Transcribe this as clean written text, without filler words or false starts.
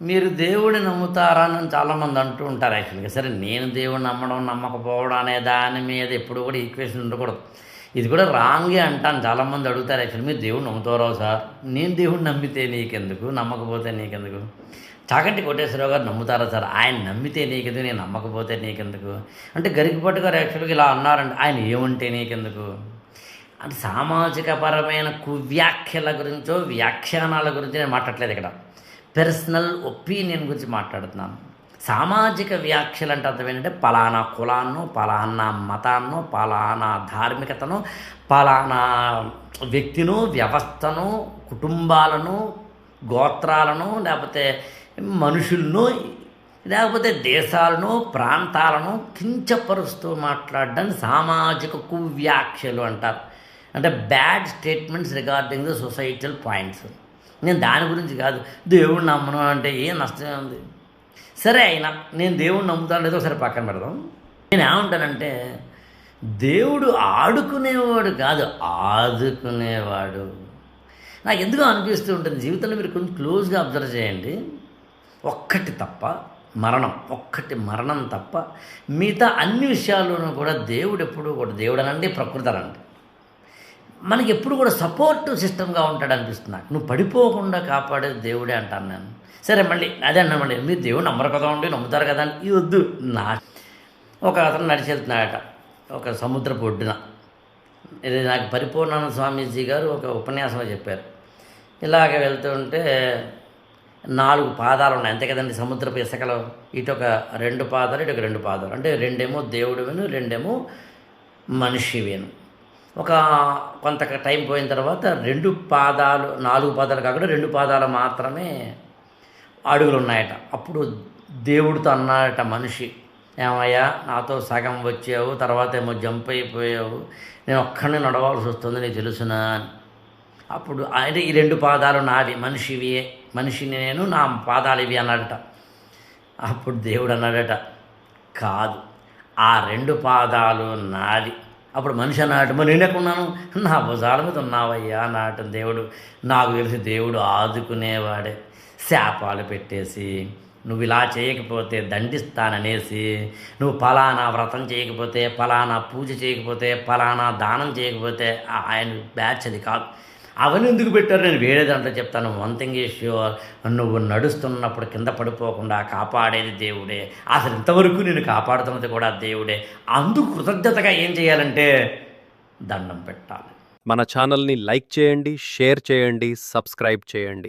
మీరు దేవుడిని నమ్ముతారా అని చాలామంది అంటూ ఉంటారు యాక్చువల్‌గా. సరే నేను దేవుడిని నమ్మడం, నమ్మకపోవడం అనే దాని మీద ఎప్పుడు కూడా ఈక్వేషన్ ఉండకూడదు. ఇది కూడా రాంగే అంటాను. చాలామంది అడుగుతారు యాక్చువల్లీ మీరు దేవుడిని నమ్ముతారా సార్? నేను దేవుడిని నమ్మితే నీకెందుకు? నమ్మకపోతే నీకెందుకు? చాగంటి కోటేశ్వరరావు గారు నమ్ముతారా సార్? ఆయన నమ్మితే నీకెందుకు? నేను నమ్మకపోతే నీకెందుకు? అంటే గరికపాటి గారు యాక్చువల్‌గా ఇలా అన్నారండి. ఆయన ఏమంటే నీకెందుకు? అంటే సామాజిక పరమైన కువ్యాఖ్యల గురించో, వ్యాఖ్యానాల గురించి నేను మాట్లాడట్లేదు ఇక్కడ. పర్సనల్ ఒపీనియన్ గురించి మాట్లాడుతున్నాను. సామాజిక వ్యాఖ్యలు అంటే అర్థం ఏంటంటే పలానా కులాన్నో, పలానా మతాన్నో, పలానా ధార్మికతను, పలానా వ్యక్తినో, వ్యవస్థను, కుటుంబాలను, గోత్రాలను, లేకపోతే మనుషులను, లేకపోతే దేశాలను, ప్రాంతాలను కించపరుస్తూ మాట్లాడడాన్ని సామాజిక కువ్యాఖ్యలు అంటారు. అంటే bad statements regarding the societal points. నేను దాని గురించి కాదు. దేవుడిని నమ్మను అంటే ఏం నష్టమే ఉంది? సరే అయినా నేను దేవుడిని నమ్ముతాను లేదో ఒకసారి పక్కన పెడదాం. నేను ఏమంటానంటే దేవుడు ఆడుకునేవాడు కాదు, ఆదుకునేవాడు. నాకు ఎందుకో అనిపిస్తూ ఉంటుంది జీవితంలో. మీరు కొంచెం క్లోజ్గా అబ్జర్వ్ చేయండి. ఒక్కటి తప్ప మరణం, ఒక్కటి మరణం తప్ప మిగతా అన్ని విషయాల్లోనూ కూడా దేవుడు ఎప్పుడూ కూడా, దేవుడు అనండి, ప్రకృతి అనండి, మనకి ఎప్పుడు కూడా సపోర్ట్ సిస్టమ్గా ఉంటాడు అనిపిస్తుంది నాకు. నువ్వు పడిపోకుండా కాపాడేది దేవుడే అంటాను నేను. సరే మళ్ళీ అదే అన్నామండి, మీరు దేవుడు నమ్మరు కదా ఉండి, నమ్ముతారు కదా అని ఇది వద్దు. ఒక అతను నడిచి వెళ్తున్నాడట ఒక సముద్రపు ఒడ్డున. ఇది నాకు పరిపూర్ణానంద స్వామీజీ గారు ఒక ఉపన్యాసంలో చెప్పారు. ఇలాగ వెళ్తూ ఉంటే 4 పాదాలు ఉన్నాయి అంతే కదండి సముద్రపు ఇసుకలో. ఇటు ఒక 2 పాదాలు, ఇటు ఒక 2 పాదాలు. అంటే 2 ఏమో దేవుడివేను, 2 ఏమో మనిషివేను. ఒక కొంత టైం పోయిన తర్వాత 2 పాదాలు, 4 పాదాలు కాకుండా 2 పాదాలు మాత్రమే అడుగులు ఉన్నాయట. అప్పుడు దేవుడితో అన్నాడట మనిషి, ఏమయ్యా నాతో సగం వచ్చావు, తర్వాత ఏమో జంప్ అయిపోయావు, నేను ఒక్కడిని నడవాల్సి వస్తుంది, నీకు తెలుసునా అని. అప్పుడు అంటే ఈ 2 పాదాలు నావి, మనిషిని నేను, నా పాదాలు ఇవి అన్నాడట. అప్పుడు దేవుడు అన్నాడట, కాదు ఆ 2 పాదాలు నావి. అప్పుడు మనిషి అన్నాడు, మరి నేను ఎక్కడున్నాను? నా భుజాల మీద ఉన్నావయ్యా అన్నాడు దేవుడు. నాకు తెలిసి దేవుడు ఆదుకునేవాడే. శాపాలు పెట్టేసి, నువ్వు ఇలా చేయకపోతే దండిస్తాననేసి, నువ్వు ఫలానా వ్రతం చేయకపోతే, ఫలానా పూజ చేయకపోతే, ఫలానా దానం చేయకపోతే ఆయన బ్యాచ్ అది కాదు. అవన్నీ ఎందుకు పెట్టారు? నేను వేరే దాంట్లో చెప్తాను. వన్ థింగ్ ఈజ్ ష్యూర్, నువ్వు నడుస్తున్నప్పుడు కింద పడిపోకుండా కాపాడేది దేవుడే. అసలు ఇంతవరకు నేను కాపాడుతున్నది కూడా దేవుడే. అందుకు కృతజ్ఞతగా ఏం చేయాలంటే దండం పెట్టాలి. మన ఛానల్ని లైక్ చేయండి, షేర్ చేయండి, సబ్స్క్రైబ్ చేయండి.